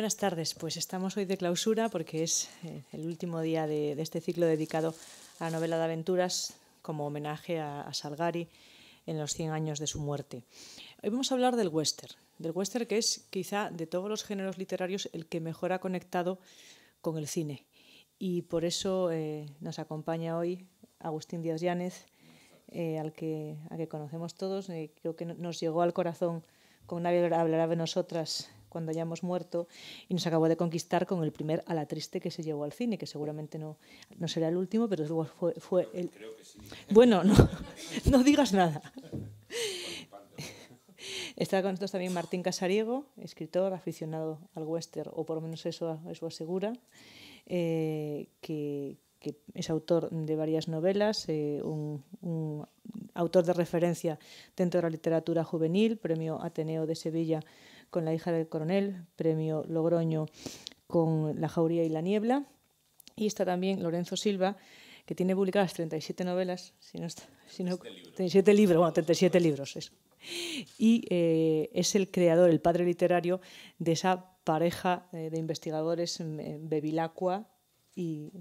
Buenas tardes. Pues estamos hoy de clausura porque es el último día de este ciclo dedicado a la novela de aventuras como homenaje a Salgari en los 100 años de su muerte. Hoy vamos a hablar del western que es quizá de todos los géneros literarios el que mejor ha conectado con el cine. Y por eso nos acompaña hoy Agustín Díaz Yáñez, al que conocemos todos. Creo que nos llegó al corazón con Nadie hablará de nosotras cuando hayamos muerto, y nos acabó de conquistar con el primer A la triste que se llevó al cine, que seguramente no será el último, pero luego fue el... Creo que sí. Bueno, no digas nada. Está con nosotros también Martín Casariego, escritor, aficionado al western, o por lo menos eso asegura, que es autor de varias novelas, un autor de referencia dentro de la literatura juvenil, premio Ateneo de Sevilla con La hija del coronel, premio Logroño con La jauría y la niebla. Y está también Lorenzo Silva, que tiene publicadas 37 novelas, 37 libros, bueno, 37 libros, eso. Y es el creador, el padre literario de esa pareja de investigadores Bevilacqua y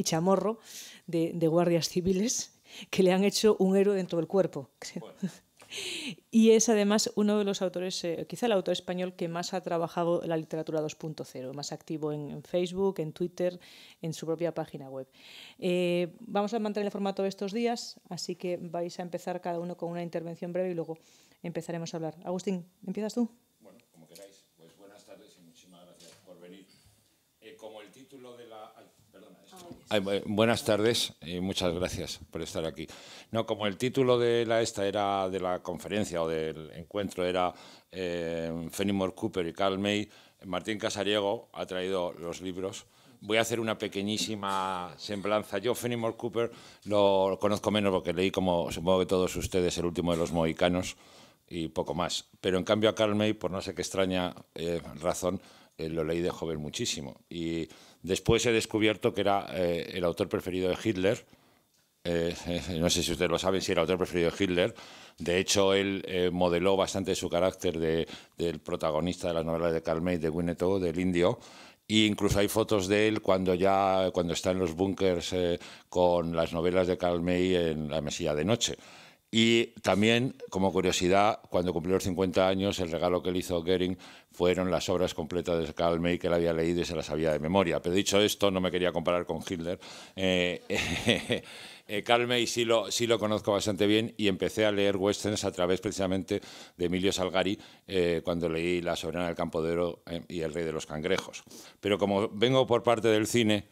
Chamorro de guardias civiles que le han hecho un héroe dentro del cuerpo. Bueno. Y es además uno de los autores, quizá el autor español que más ha trabajado la literatura 2.0, más activo en Facebook, en Twitter, en su propia página web. Vamos a mantener el formato de estos días, así que vais a empezar cada uno con una intervención breve y luego empezaremos a hablar. Agustín, ¿empiezas tú? Bueno, como queráis. Pues buenas tardes y muchísimas gracias por venir. Como el título de la... buenas tardes y muchas gracias por estar aquí. No, como el título de la conferencia o del encuentro era Fenimore Cooper y Karl May, Martín Casariego ha traído los libros. Voy a hacer una pequeñísima semblanza. Yo Fenimore Cooper lo conozco menos porque leí, como supongo que todos ustedes, El último de los mohicanos y poco más. Pero en cambio a Karl May, por no sé qué extraña razón, lo leí de joven muchísimo. Y después he descubierto que era el autor preferido de Hitler. No sé si ustedes lo saben, si era el autor preferido de Hitler. De hecho, él modeló bastante su carácter del protagonista de las novelas de Karl May, de Winnetou, del indio. E incluso hay fotos de él cuando está en los búnkers con las novelas de Karl May en la mesilla de noche. Y también, como curiosidad, cuando cumplió los 50 años, el regalo que le hizo Goering fueron las obras completas de Karl May que él había leído y se las sabía de memoria. Pero dicho esto, no me quería comparar con Hitler. Karl May sí lo conozco bastante bien y empecé a leer westerns a través precisamente de Emilio Salgari cuando leí La soberana del campo de oro y El rey de los cangrejos. Pero como vengo por parte del cine,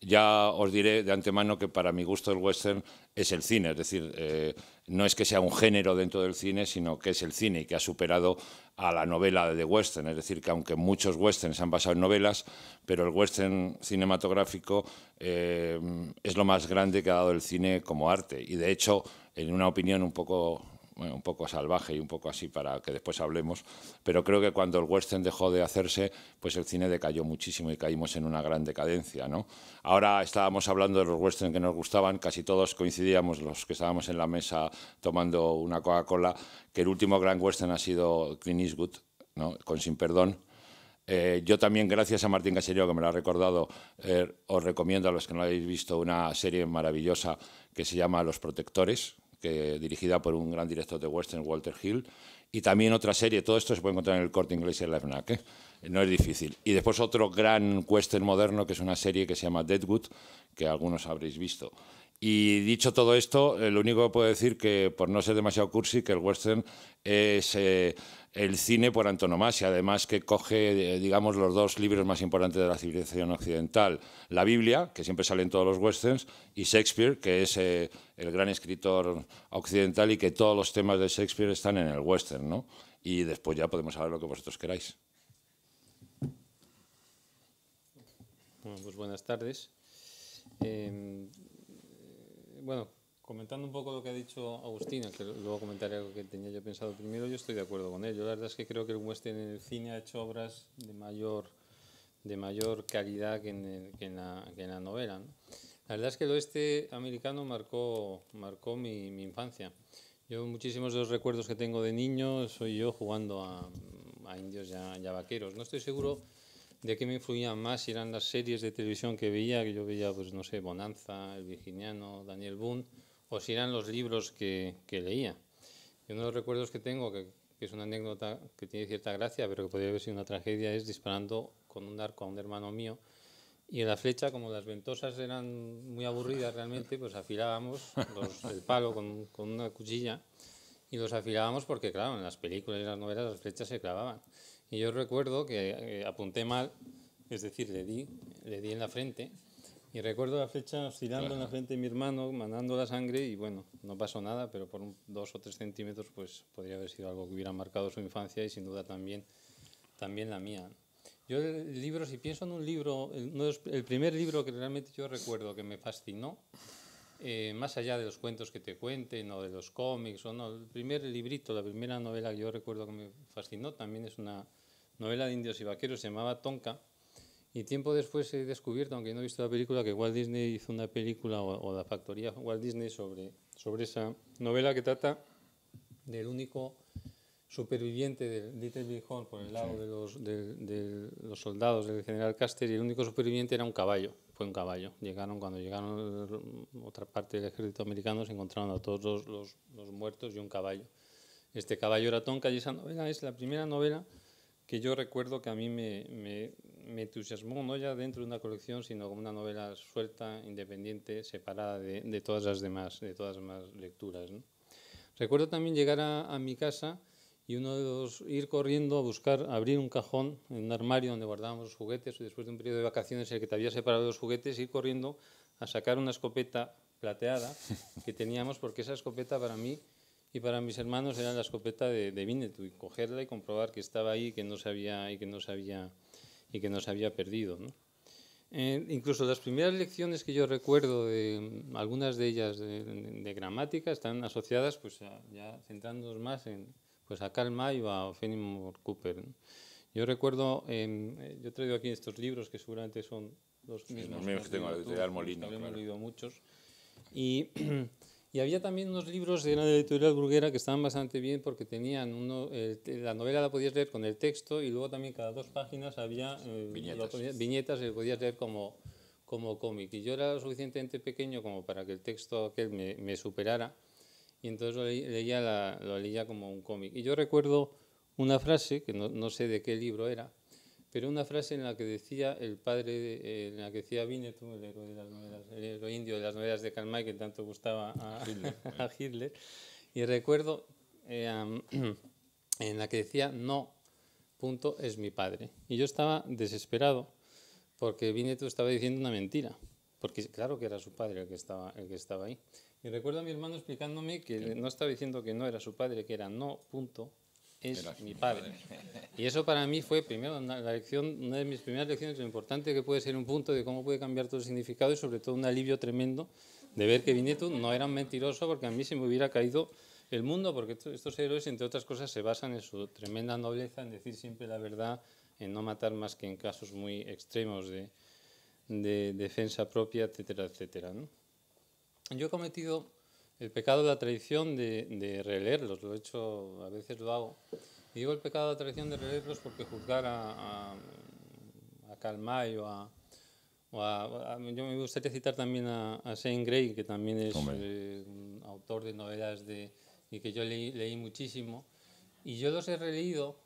ya os diré de antemano que para mi gusto el western es el cine, es decir, no es que sea un género dentro del cine, sino que es el cine y que ha superado a la novela de western. Es decir, que aunque muchos westerns se han basado en novelas, pero el western cinematográfico es lo más grande que ha dado el cine como arte. Y de hecho, en una opinión un poco salvaje y un poco así para que después hablemos, pero creo que cuando el western dejó de hacerse, pues el cine decayó muchísimo y caímos en una gran decadencia, ¿no? Ahora estábamos hablando de los western que nos gustaban, casi todos coincidíamos, los que estábamos en la mesa tomando una Coca-Cola, que el último gran western ha sido Clint Eastwood, ¿no? Con Sin Perdón. Yo también, gracias a Martín Casariego, que me lo ha recordado, os recomiendo a los que no lo habéis visto una serie maravillosa que se llama Los Protectores, dirigida por un gran director de western, Walter Hill, y también otra serie. Todo esto se puede encontrar en el Corte Inglés y en la FNAC, no es difícil. Y después otro gran western moderno, que es una serie que se llama Deadwood, que algunos habréis visto. Y dicho todo esto, lo único que puedo decir, que por no ser demasiado cursi, que el western es el cine por antonomasia, además que coge, digamos, los dos libros más importantes de la civilización occidental, la Biblia, que siempre sale en todos los westerns, y Shakespeare, que es el gran escritor occidental y que todos los temas de Shakespeare están en el western, ¿no? Y después ya podemos hablar lo que vosotros queráis. Bueno, pues buenas tardes. Bueno, comentando un poco lo que ha dicho Agustina, que luego comentaré algo que tenía yo pensado primero, yo estoy de acuerdo con él. Yo la verdad es que creo que el western en el cine ha hecho obras de mayor calidad que en la novela, ¿no? La verdad es que el oeste americano marcó mi infancia. Yo muchísimos de los recuerdos que tengo de niño soy yo jugando a indios y a vaqueros. No estoy seguro de qué me influían más, si eran las series de televisión que yo veía, pues no sé, Bonanza, El Virginiano, Daniel Boone, o si eran los libros que leía. Y uno de los recuerdos que tengo, que es una anécdota que tiene cierta gracia, pero que podría haber sido una tragedia, es disparando con un arco a un hermano mío. Y en la flecha, como las ventosas eran muy aburridas realmente, pues afilábamos el palo con una cuchilla y los afilábamos porque, claro, en las películas y las novelas las flechas se clavaban. Y yo recuerdo que apunté mal, es decir, le di en la frente. Y recuerdo la flecha oscilando en la frente de mi hermano, mandando la sangre y bueno, no pasó nada, pero por 2 o 3 centímetros pues podría haber sido algo que hubiera marcado su infancia y sin duda también la mía. Yo el libro, si pienso en un libro, el primer libro que realmente yo recuerdo que me fascinó, más allá de los cuentos que te cuenten o de los cómics, o no, el primer librito, la primera novela que yo recuerdo que me fascinó también es una novela de indios y vaqueros, se llamaba Tonka. Y tiempo después he descubierto, aunque no he visto la película, que Walt Disney hizo una película, o la factoría Walt Disney, sobre esa novela que trata del único superviviente del Little Bighorn por el lado de los soldados del general Custer, y el único superviviente era un caballo, fue un caballo. Cuando llegaron otra parte del ejército americano, se encontraron a todos los muertos y un caballo. Este caballo era Tonka, y esa novela es la primera novela que yo recuerdo que a mí me entusiasmó, no ya dentro de una colección, sino como una novela suelta, independiente, separada de todas las demás lecturas, ¿no? Recuerdo también llegar a mi casa y ir corriendo a buscar, abrir un cajón en un armario donde guardábamos los juguetes, y después de un periodo de vacaciones en el que te había separado los juguetes, ir corriendo a sacar una escopeta plateada que teníamos, porque esa escopeta para mí y para mis hermanos era la escopeta de Winnetou, y cogerla y comprobar que estaba ahí y que no se había perdido, ¿no? Incluso las primeras lecciones que yo recuerdo, algunas de ellas de gramática, están asociadas, pues ya centrándonos más pues a Karl May o a Fenimore Cooper, ¿no? Yo recuerdo, yo he traído aquí estos libros que seguramente son los mismos que tengo, la editorial Molino. Habremos leído muchos. Y había también unos libros de la editorial Bruguera que estaban bastante bien, porque tenían la novela la podías leer con el texto, y luego también cada 2 páginas había viñetas que podías leer como cómic. Y yo era lo suficientemente pequeño como para que el texto aquel me superara, y entonces lo leía como un cómic. Y yo recuerdo una frase, que no sé de qué libro era, pero una frase en la que decía el padre, en la que decía Winnetou, el héroe de las novelas, el héroe indio de las novelas de Karl May, que tanto gustaba a Hitler, y recuerdo en la que decía: no, punto, es mi padre. Y yo estaba desesperado porque Winnetou estaba diciendo una mentira, porque claro que era su padre el que estaba ahí. Y recuerdo a mi hermano explicándome que no estaba diciendo que no era su padre, que era no, punto, es mi padre. Y eso para mí fue primero una de mis primeras lecciones de lo importante que puede ser un punto, de cómo puede cambiar todo el significado, y sobre todo un alivio tremendo de ver que Winnetou no era un mentiroso, porque a mí se me hubiera caído el mundo, porque estos héroes, entre otras cosas, se basan en su tremenda nobleza, en decir siempre la verdad, en no matar más que en casos muy extremos de defensa propia, etcétera, etcétera, ¿no? Yo he cometido el pecado de la traición de releerlos, lo he hecho, a veces lo hago. Y digo el pecado de la traición de releerlos porque juzgar a Karl May yo me gustaría citar también a Shane Gray, que también es un autor de novelas y que yo leí muchísimo. Y yo los he releído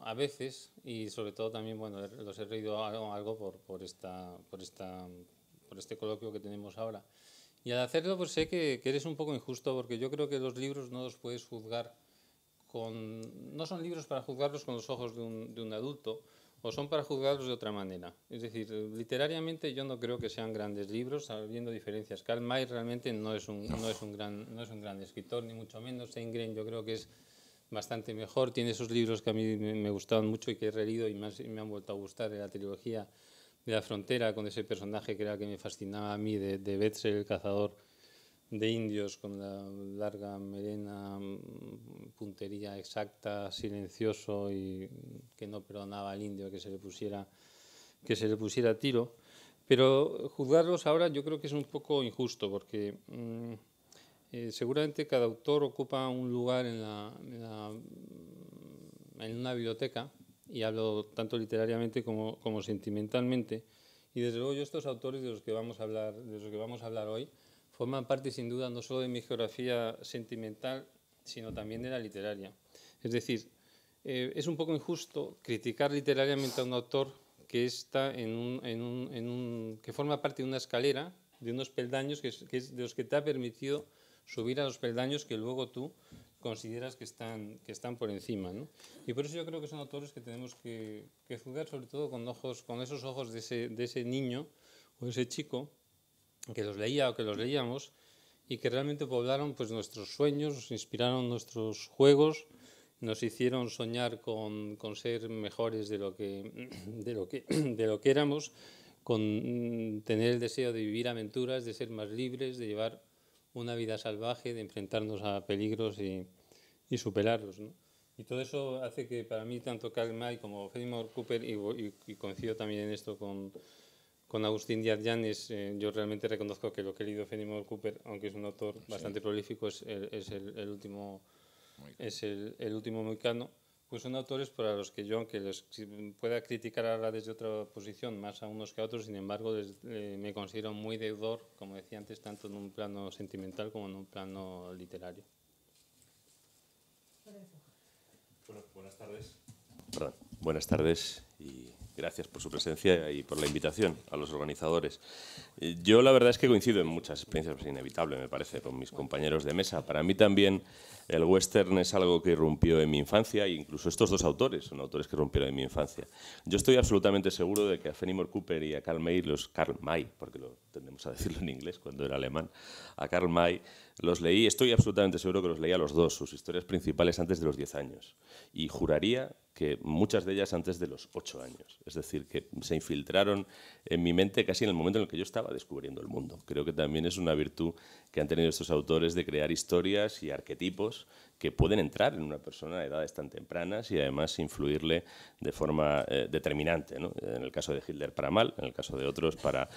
a veces, y sobre todo también, bueno, los he leído algo por este coloquio que tenemos ahora. Y al hacerlo, pues sé que eres un poco injusto, porque yo creo que los libros no los puedes juzgar no son libros para juzgarlos con los ojos de un adulto, o son para juzgarlos de otra manera. Es decir, literariamente yo no creo que sean grandes libros, habiendo diferencias. Karl May realmente no es un gran escritor, ni mucho menos. Shane Gray yo creo que es bastante mejor. Tiene esos libros que a mí me gustaban mucho y que he releído y me han vuelto a gustar, de la trilogía de La Frontera, con ese personaje que era el que me fascinaba a mí, de Betzel, el cazador de indios, con la larga melena, puntería exacta, silencioso, y que no perdonaba al indio que se le pusiera a tiro. Pero juzgarlos ahora yo creo que es un poco injusto, porque seguramente cada autor ocupa un lugar en una biblioteca, y hablo tanto literariamente como sentimentalmente. Y desde luego yo estos autores de los que vamos a hablar hoy forman parte sin duda no solo de mi geografía sentimental, sino también de la literaria. Es decir, es un poco injusto criticar literariamente a un autor que está que forma parte de una escalera, de unos peldaños que es de los que te ha permitido subir a los peldaños que luego tú consideras que están por encima, ¿no? Y por eso yo creo que son autores que tenemos que juzgar sobre todo con esos ojos de ese niño o ese chico que los leía o que los leíamos y que realmente poblaron pues, nuestros sueños, nos inspiraron nuestros juegos, nos hicieron soñar con ser mejores de lo que éramos, con tener el deseo de vivir aventuras, de ser más libres, de llevar una vida salvaje, de enfrentarnos a peligros y superarlos, ¿no? Y todo eso hace que para mí tanto Karl May como Fenimore Cooper, y coincido también en esto con Agustín Díaz Llanes, yo realmente reconozco que lo que he leído Fenimore Cooper, aunque es un autor bastante prolífico, es el último Mohicano, pues son autores para los que yo, aunque les pueda criticar ahora desde otra posición, más a unos que a otros, sin embargo, me considero muy deudor, como decía antes, tanto en un plano sentimental como en un plano literario. Bueno, buenas tardes. Perdón, buenas tardes y gracias por su presencia y por la invitación a los organizadores. Yo la verdad es que coincido en muchas experiencias, es inevitable me parece, con mis compañeros de mesa. Para mí también el western es algo que irrumpió en mi infancia e incluso estos dos autores son autores que irrumpieron en mi infancia. Yo estoy absolutamente seguro de que a Fenimore Cooper y a Karl May, porque lo tendemos a decirlo en inglés cuando era alemán, a Karl May los leí, estoy absolutamente seguro que los leí a los dos, sus historias principales antes de los 10 años. Y juraría que muchas de ellas antes de los 8 años. Es decir, que se infiltraron en mi mente casi en el momento en el que yo estaba descubriendo el mundo. Creo que también es una virtud que han tenido estos autores de crear historias y arquetipos que pueden entrar en una persona a edades tan tempranas y además influirle de forma determinante, ¿no? En el caso de Hitler para mal, en el caso de otros para...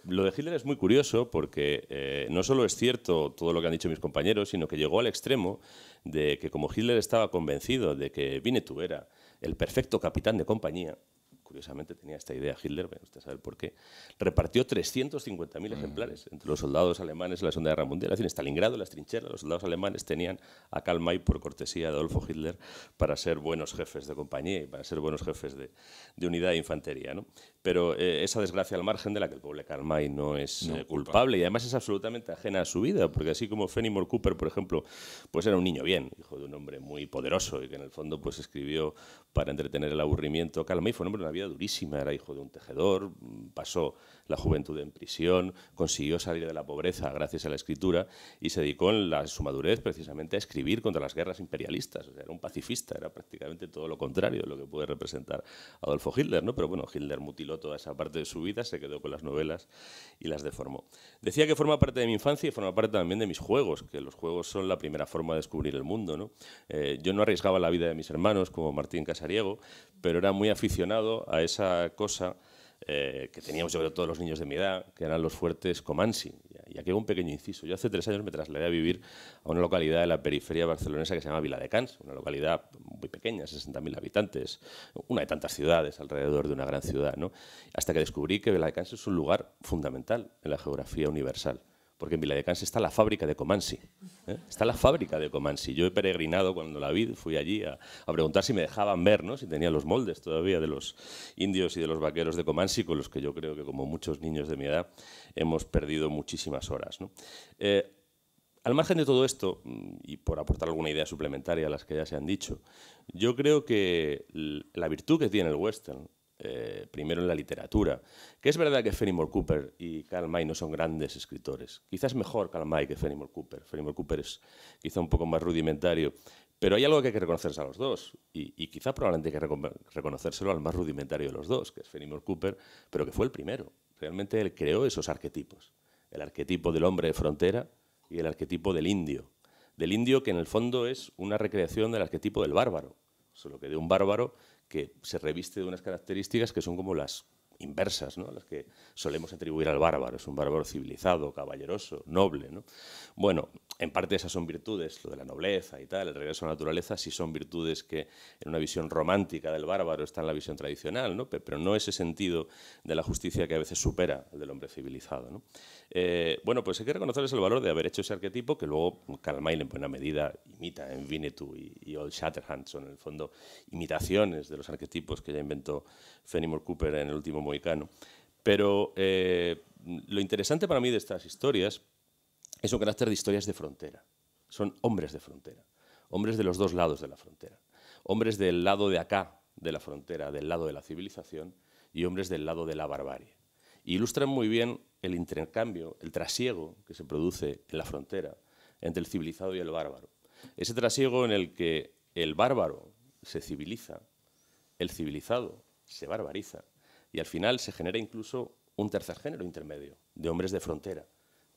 Lo de Hitler es muy curioso porque no solo es cierto todo lo que han dicho mis compañeros, sino que llegó al extremo de que como Hitler estaba convencido de que Winnetou era el perfecto capitán de compañía, curiosamente tenía esta idea Hitler, usted sabe por qué, repartió 350.000 ejemplares entre los soldados alemanes en la Segunda Guerra Mundial. Es decir, en Stalingrado, en las trincheras, los soldados alemanes tenían a Karl May por cortesía de Adolfo Hitler para ser buenos jefes de compañía y para ser buenos jefes de unidad de infantería, ¿no? Pero esa desgracia al margen de la que el pobre Karl May no es culpable y además es absolutamente ajena a su vida, porque así como Fenimore Cooper, por ejemplo, pues era un niño bien, hijo de un hombre muy poderoso y que en el fondo pues escribió para entretener el aburrimiento, Karl May fue un hombre de una vida durísima, era hijo de un tejedor, pasó la juventud en prisión, consiguió salir de la pobreza gracias a la escritura y se dedicó en su madurez precisamente a escribir contra las guerras imperialistas. O sea, era un pacifista, era prácticamente todo lo contrario de lo que puede representar Adolfo Hitler, ¿no? Pero bueno, Hitler mutiló toda esa parte de su vida, se quedó con las novelas y las deformó. Decía que forma parte de mi infancia y forma parte también de mis juegos, que los juegos son la primera forma de descubrir el mundo, ¿no? Yo no arriesgaba la vida de mis hermanos como Martín Casariego, pero era muy aficionado a esa cosa que teníamos yo creo todos los niños de mi edad, que eran los fuertes Comansi. Y aquí hago un pequeño inciso. Yo hace 3 años me trasladé a vivir a una localidad de la periferia barcelonesa que se llama Viladecans, una localidad muy pequeña, 60.000 habitantes, una de tantas ciudades alrededor de una gran ciudad, ¿no? Hasta que descubrí que Viladecans es un lugar fundamental en la geografía universal. Porque en Viladecans está la fábrica de Comansi. Está la fábrica de Comansi. Yo he peregrinado cuando la vi, fui allí a preguntar si me dejaban ver, ¿no? Si tenía los moldes todavía de los indios y de los vaqueros de Comansi, con los que yo creo que, como muchos niños de mi edad, hemos perdido muchísimas horas, ¿no? Al margen de todo esto, y por aportar alguna idea suplementaria a las que ya se han dicho, yo creo que la virtud que tiene el western, primero en la literatura, que es verdad que Fenimore Cooper y Karl May no son grandes escritores. Quizás mejor Karl May que Fenimore Cooper. Fenimore Cooper es quizá un poco más rudimentario, pero hay algo que hay que reconocerse a los dos, y quizá probablemente hay que reconocérselo al más rudimentario de los dos, que es Fenimore Cooper, pero que fue el primero. Realmente él creó esos arquetipos. El arquetipo del hombre de frontera y el arquetipo del indio. Del indio que en el fondo es una recreación del arquetipo del bárbaro, solo que de un bárbaro que se reviste de unas características que son como las inversas, ¿no?, a las que solemos atribuir al bárbaro. Es un bárbaro civilizado, caballeroso, noble, ¿no? Bueno, en parte esas son virtudes, lo de la nobleza y tal, el regreso a la naturaleza, sí son virtudes que en una visión romántica del bárbaro está en la visión tradicional, ¿no?, pero no ese sentido de la justicia que a veces supera el del hombre civilizado, ¿no? Bueno, pues hay que reconocerles el valor de haber hecho ese arquetipo que luego Karl May en buena medida imita en Winnetou y Old Shatterhand. Son en el fondo imitaciones de los arquetipos que ya inventó Fenimore Cooper en El último mohicano. Pero lo interesante para mí de estas historias es un carácter de historias de frontera. Son hombres de frontera, hombres de los dos lados de la frontera, hombres del lado de acá de la frontera, del lado de la civilización, y hombres del lado de la barbarie. Y ilustran muy bien el intercambio, el trasiego que se produce en la frontera entre el civilizado y el bárbaro. Ese trasiego en el que el bárbaro se civiliza, el civilizado se barbariza, y al final se genera incluso un tercer género intermedio, de hombres de frontera,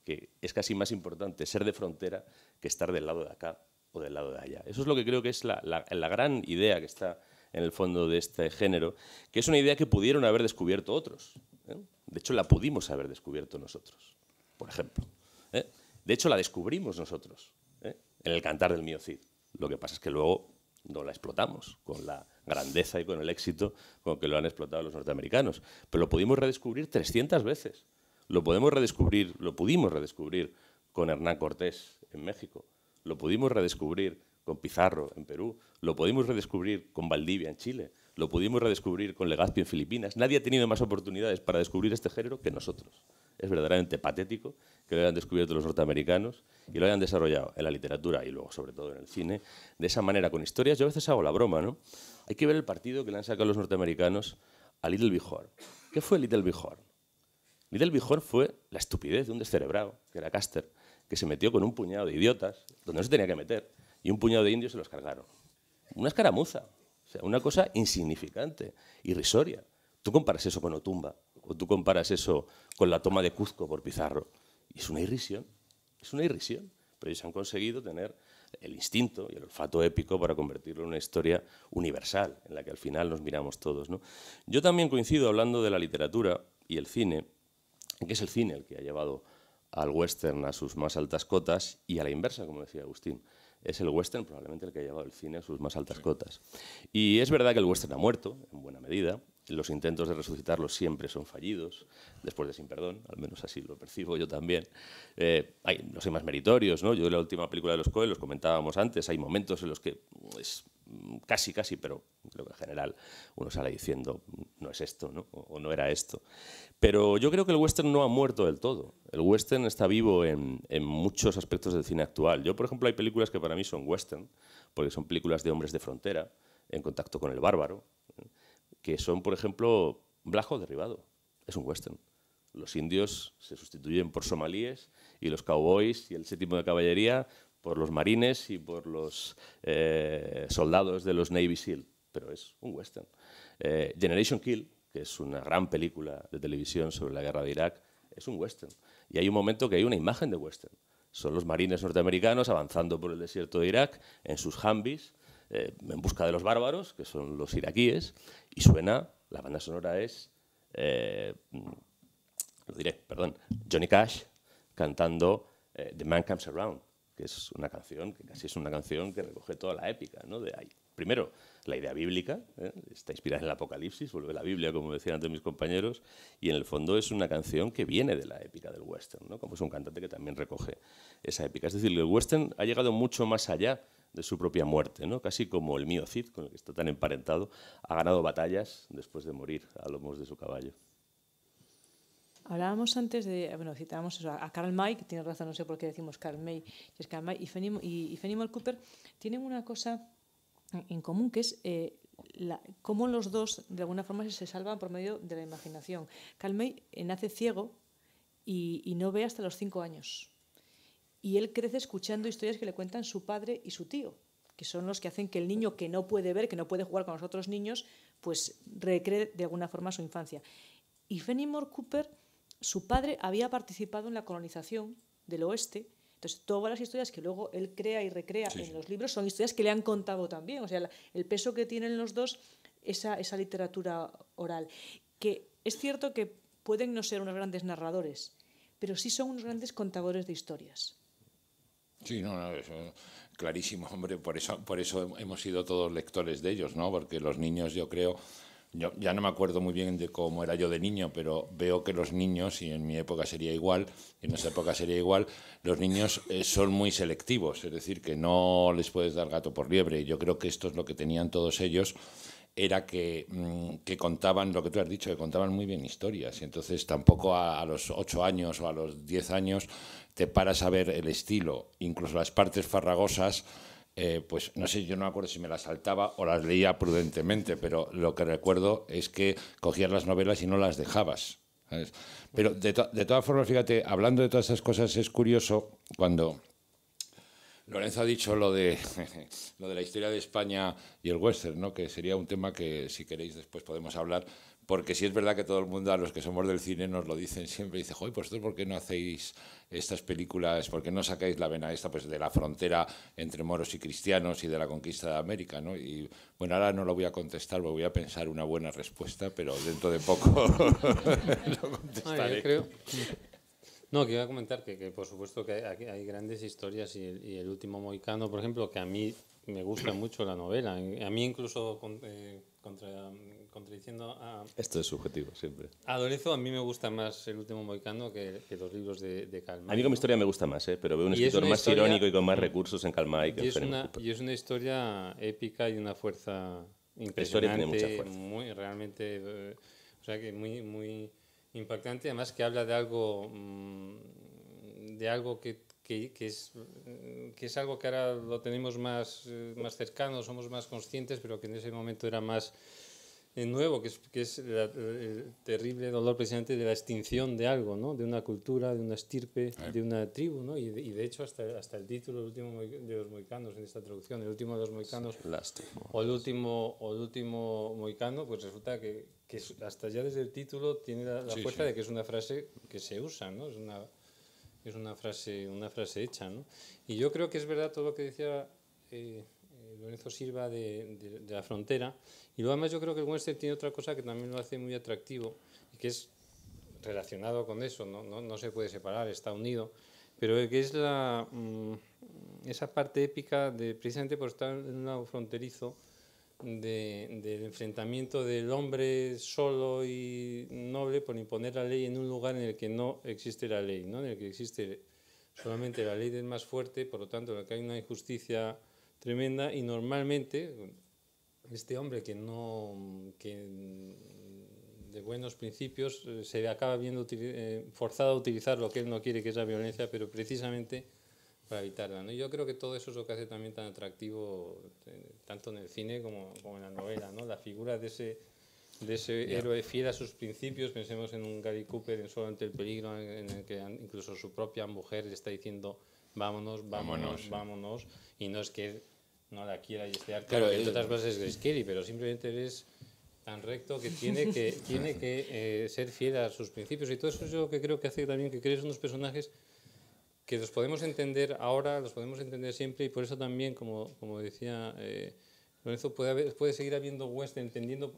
que es casi más importante ser de frontera que estar del lado de acá o del lado de allá. Eso es lo que creo que es la gran idea que está en el fondo de este género, que es una idea que pudieron haber descubierto otros, ¿eh? De hecho, la pudimos haber descubierto nosotros, por ejemplo, ¿eh? De hecho, la descubrimos nosotros, ¿eh?, en El cantar del mío Cid. Lo que pasa es que luego no la explotamos con la grandeza y con el éxito con que lo han explotado los norteamericanos. Pero lo pudimos redescubrir 300 veces. Lo pudimos redescubrir con Hernán Cortés en México. Lo pudimos redescubrir con Pizarro en Perú. Lo pudimos redescubrir con Valdivia en Chile. Lo pudimos redescubrir con Legazpi en Filipinas. Nadie ha tenido más oportunidades para descubrir este género que nosotros. Es verdaderamente patético que lo hayan descubierto los norteamericanos y lo hayan desarrollado en la literatura y luego, sobre todo, en el cine, de esa manera, con historias. Yo a veces hago la broma, ¿no? Hay que ver el partido que le han sacado los norteamericanos a Little Bighorn. ¿Qué fue Little Bighorn? Little Bighorn fue la estupidez de un descerebrado, que era Custer, que se metió con un puñado de idiotas, donde no se tenía que meter, y un puñado de indios se los cargaron. Una escaramuza, o sea, una cosa insignificante, irrisoria. Tú comparas eso con Otumba, o tú comparas eso con la toma de Cuzco por Pizarro, y es una irrisión, pero ellos han conseguido tener el instinto y el olfato épico para convertirlo en una historia universal, en la que al final nos miramos todos, ¿no? Yo también coincido, hablando de la literatura y el cine, que es el cine el que ha llevado al western a sus más altas cotas, y a la inversa, como decía Agustín. Es el western probablemente el que ha llevado el cine a sus más altas cotas. Y es verdad que el western ha muerto, en buena medida. Los intentos de resucitarlo siempre son fallidos, después de Sin Perdón, al menos así lo percibo yo también. Los hay más meritorios, ¿no? Yo en la última película de los Coen, los comentábamos antes, hay momentos en los que es casi, pero creo que en general uno sale diciendo no es esto, ¿no? O no era esto. Pero yo creo que el western no ha muerto del todo. El western está vivo en muchos aspectos del cine actual. Yo, por ejemplo, hay películas que para mí son western, porque son películas de hombres de frontera, en contacto con el bárbaro, que son, por ejemplo, Black Hawk Derribado. Es un western. Los indios se sustituyen por somalíes y los cowboys y el séptimo de caballería por los marines y por los soldados de los Navy SEAL. Pero es un western. Generation Kill, que es una gran película de televisión sobre la guerra de Irak, es un western. Y hay un momento que hay una imagen de western. Son los marines norteamericanos avanzando por el desierto de Irak en sus Humvees, en busca de los bárbaros, que son los iraquíes, y suena, la banda sonora es, Johnny Cash cantando The Man Comes Around, que es una canción que casi es una canción que recoge toda la épica, ¿no? Primero, la idea bíblica, está inspirada en el Apocalipsis, vuelve la Biblia, como decían antes mis compañeros, y en el fondo es una canción que viene de la épica del western, ¿no? Como es un cantante que también recoge esa épica. Es decir, el western ha llegado mucho más allá de su propia muerte, ¿no? Casi como el mío Cid, con el que está tan emparentado, ha ganado batallas después de morir a lomos de su caballo. Hablábamos antes de, citábamos a Karl May, que tiene razón, no sé por qué decimos Karl May, es Karl May, y Fenimore Cooper tienen una cosa en común, que es cómo los dos de alguna forma se salvan por medio de la imaginación. Karl May nace ciego y no ve hasta los 5 años. Y él crece escuchando historias que le cuentan su padre y su tío, que son los que hacen que el niño que no puede ver, que no puede jugar con los otros niños, pues recree de alguna forma su infancia. Y Fenimore Cooper, su padre había participado en la colonización del oeste. Entonces, todas las historias que luego él crea y recrea en los libros son historias que le han contado también. O sea, el peso que tienen los dos, esa literatura oral. que es cierto que pueden no ser unos grandes narradores, pero sí son unos grandes contadores de historias. Sí, no, eso, clarísimo, hombre, por eso hemos sido todos lectores de ellos, ¿no? Porque los niños, yo creo, yo ya no me acuerdo muy bien de cómo era yo de niño, pero veo que los niños, y en mi época sería igual, y en esa época sería igual, los niños son muy selectivos, es decir, que no les puedes dar gato por liebre. Yo creo que esto es lo que tenían todos ellos, era que contaban, lo que tú has dicho, que contaban muy bien historias. Y entonces tampoco a los 8 años o a los 10 años te paras a ver el estilo, incluso las partes farragosas, pues no sé, yo no me acuerdo si me las saltaba o las leía prudentemente, pero lo que recuerdo es que cogías las novelas y no las dejabas, ¿sabes? Pero de todas formas, fíjate, hablando de todas esas cosas, es curioso cuando Lorenzo ha dicho lo de la historia de España y el western, ¿no? Que sería un tema que, si queréis, después podemos hablar, porque sí es verdad que todo el mundo, a los que somos del cine, nos lo dicen siempre. Dice, joder, pues ¿por qué no hacéis estas películas? ¿Por qué no sacáis la vena esta, pues, de la frontera entre moros y cristianos y de la conquista de América, ¿no? Y bueno, ahora no lo voy a contestar, porque voy a pensar una buena respuesta, pero dentro de poco lo contestaré. Yo creo... No, que iba a comentar que por supuesto que hay grandes historias y el último mohicano, por ejemplo, que a mí me gusta mucho la novela. A mí incluso contradiciendo a... Esto es subjetivo siempre. A Lorenzo, a mí me gusta más el último mohicano que los libros de Karl May. A mí como historia me gusta más, pero veo un escritor más irónico y con más recursos en Karl May que en Fenimore Cooper. Y es una historia épica y una fuerza impresionante. La historia tiene mucha fuerza. Muy, realmente, o sea que muy impactante, además que habla de algo que es algo que ahora lo tenemos más cercano, somos más conscientes, pero que en ese momento era más nuevo, que es el terrible dolor precisamente de la extinción de algo, ¿no? De una cultura, de una estirpe, de una tribu, ¿no? Y de hecho hasta el título, el último de los mohicanos, en esta traducción, el último de los mohicanos, o el último mohicano, pues resulta que hasta ya desde el título tiene la fuerza de que es una frase que se usa, ¿no? Es una frase hecha, ¿no? Y yo creo que es verdad todo lo que decía Lorenzo Silva de la frontera. Y luego además yo creo que el western tiene otra cosa que también lo hace muy atractivo y que es relacionado con eso, no se puede separar, está unido, pero que es esa parte épica precisamente por estar en un lado fronterizo del enfrentamiento del hombre solo y noble por imponer la ley en un lugar en el que no existe la ley, ¿no? En el que existe solamente la ley del más fuerte, por lo tanto en el que hay una injusticia tremenda y normalmente este hombre que de buenos principios se acaba viendo forzado a utilizar lo que él no quiere, que es la violencia, pero precisamente para evitarla, ¿no? Yo creo que todo eso es lo que hace también tan atractivo tanto en el cine como en la novela, ¿no? La figura de ese héroe fiel a sus principios. Pensemos en un Gary Cooper en Solo ante el peligro, en el que incluso su propia mujer le está diciendo vámonos, y no es que él no la quiera y esté harto, claro, entre otras cosas es Grace Kelly, pero simplemente él es tan recto que tiene que ser fiel a sus principios, y todo eso es lo que creo que hace también que crees unos personajes que los podemos entender ahora, los podemos entender siempre, y por eso también, como decía Lorenzo, puede seguir habiendo western, entendiendo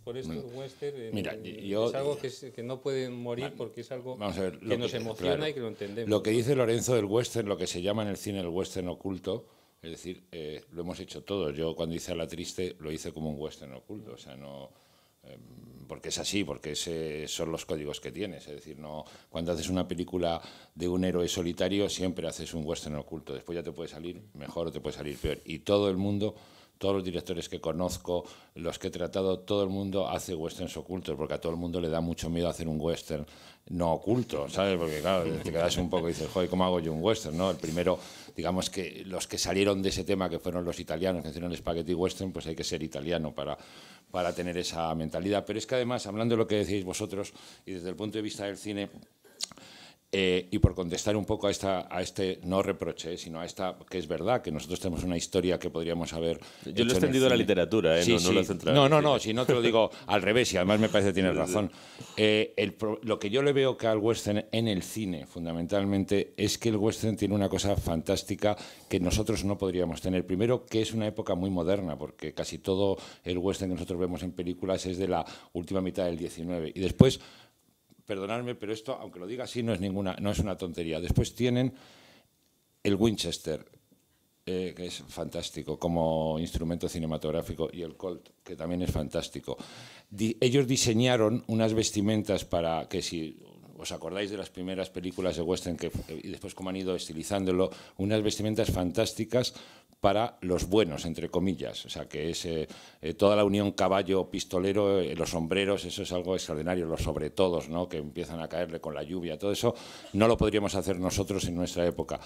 por esto el western. Mira, es algo que no puede morir porque es algo que nos emociona, claro, y que lo entendemos. Lo que dice Lorenzo del western, lo que se llama en el cine el western oculto, es decir, lo hemos hecho todos. Yo cuando hice A la Triste lo hice como un western oculto, o sea, no... porque es así, porque son los códigos que tienes. Es decir, no, cuando haces una película de un héroe solitario siempre haces un western oculto. Después ya te puede salir mejor o te puede salir peor. Y todo el mundo, todos los directores que conozco, los que he tratado, todo el mundo hace westerns ocultos, porque a todo el mundo le da mucho miedo hacer un western no oculto, ¿sabes? Porque claro, te quedas un poco y dices, joder, ¿cómo hago yo un western? ¿No? El primero, digamos que los que salieron de ese tema, que fueron los italianos, que hicieron el spaghetti western, pues hay que ser italiano para tener esa mentalidad. Pero es que además, hablando de lo que decíais vosotros, y desde el punto de vista del cine, Y por contestar un poco a este no reproche, sino a esta, que es verdad, que nosotros tenemos una historia que podríamos haber... Yo lo he extendido a la literatura, Sí, no, sí. no lo he centrado. No, si no te lo digo al revés, y además me parece que tienes razón. Lo que yo le veo que al western en el cine, fundamentalmente, es que el western tiene una cosa fantástica que nosotros no podríamos tener. Primero, que es una época muy moderna, porque casi todo el western que nosotros vemos en películas es de la última mitad del 19. Y después... Perdonadme, pero esto, aunque lo diga así, no es una tontería. Después tienen el Winchester, que es fantástico como instrumento cinematográfico, y el Colt, que también es fantástico. Ellos diseñaron unas vestimentas para que, si os acordáis de las primeras películas de western y después cómo han ido estilizándolo, unas vestimentas fantásticas para los buenos, entre comillas. O sea, que es toda la unión caballo-pistolero, los sombreros, eso es algo extraordinario, los sobretodos, ¿no?, que empiezan a caerle con la lluvia, todo eso no lo podríamos hacer nosotros en nuestra época.